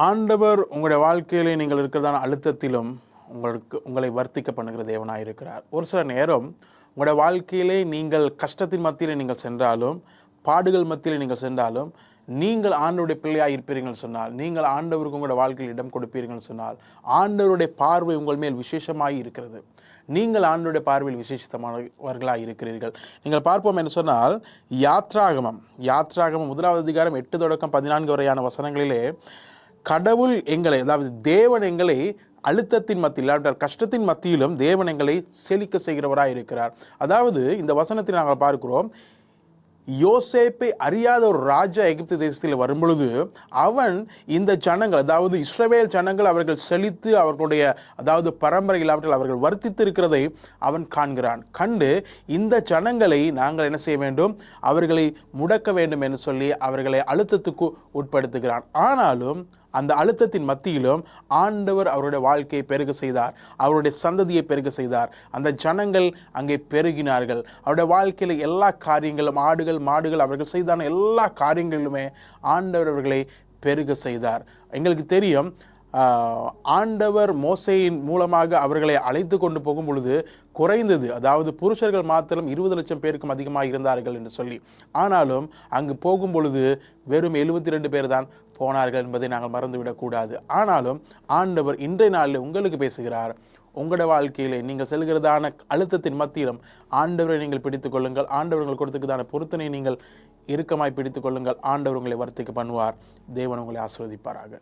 ஆண்டவர் உங்களுடைய வாழ்க்கையிலே நீங்கள் இருக்கிறதான அழுத்தத்திலும் உங்களை வர்த்திக்க பண்ணுகிற தேவனாக இருக்கிறார். ஒரு சில நேரம் உங்களுடைய வாழ்க்கையிலே நீங்கள் கஷ்டத்தின் மத்தியிலே நீங்கள் சென்றாலும், பாடுகள் மத்தியிலே நீங்கள் சென்றாலும், நீங்கள் ஆண்டவருடைய பிள்ளையாக இருப்பீர்கள் சொன்னால், நீங்கள் ஆண்டவருக்கு உங்களுடைய வாழ்க்கையில் இடம் கொடுப்பீர்கள் சொன்னால், ஆண்டவருடைய பார்வை உங்கள் மேல் விசேஷமாய் இருக்கிறது. நீங்கள் ஆண்டவருடைய பார்வையில் விசேஷமானவர்களாக இருக்கிறீர்கள். நீங்கள் பார்ப்போம் என்று சொன்னால், யாத்ராகமம் 1வது அதிகாரம் 8 தொடக்கம் 14 வரையான வசனங்களிலே கடவுள் எங்களை, அதாவது தேவன் எங்களை அழுத்தத்தின் மத்தியில், கஷ்டத்தின் மத்தியிலும் தேவன் எங்களை செழிக்க செய்கிறவராக இருக்கிறார். அதாவது இந்த வசனத்தை நாங்கள் பார்க்கிறோம், யோசேப்பை அறியாத ஒரு ராஜா எகிப்து தேசத்தில் வரும்பொழுது அவன் இந்த ஜனங்கள், அதாவது இஸ்ரவேல் ஜனங்கள் அவர்கள் செழித்து அவர்களுடைய, அதாவது பரம்பரை இல்லாவிட்டால் அவர்கள் வர்த்தித்து இருக்கிறதை அவன் காண்கிறான். கண்டு இந்த ஜனங்களை நாங்கள் என்ன செய்ய வேண்டும், அவர்களை முடக்க வேண்டும் என்று சொல்லி அவர்களை அழுத்தத்துக்கு உட்படுத்துகிறான். ஆனாலும் அந்த அழுத்தத்தின் மத்தியிலும் ஆண்டவர் அவருடைய வாழ்க்கையை பெருக செய்தார், அவருடைய சந்ததியை பெருக செய்தார். அந்த ஜனங்கள் அங்கே பெருகினார்கள். அவருடைய வாழ்க்கையில் எல்லா காரியங்களும், ஆடுகள் மாடுகள் அவர்கள் செய்தான எல்லா காரியங்களிலுமே ஆண்டவர் அவர்களை பெருக செய்தார். எங்களுக்கு தெரியும், ஆண்டவர் மோசேயின் மூலமாக அவர்களை அழைத்து கொண்டு போகும் பொழுது குறைந்தது, அதாவது புருஷர்கள் மாத்திரம் 20 லட்சம் பேருக்கும் அதிகமாக இருந்தார்கள் என்று சொல்லி. ஆனாலும் அங்கு போகும் பொழுது வெறும் 72 பேர் தான் போனார்கள் என்பதை நாங்கள் மறந்துவிடக்கூடாது. ஆனாலும் ஆண்டவர் இன்றைய நாளில் உங்களுக்கு பேசுகிறார். உங்களோட வாழ்க்கையிலே நீங்கள் செல்கிறதான அழுத்தத்தின் மத்தியிலும் ஆண்டவரை நீங்கள் பிடித்துக் கொள்ளுங்கள். ஆண்டவர்கள் கொடுத்துக்கிறதான பொருத்தனை நீங்கள் இறுக்கமாய் பிடித்துக் கொள்ளுங்கள். ஆண்டவர் உங்களை வர்த்திக்க பண்ணுவார். தேவன் உங்களை ஆசீர்வதிப்பாராக.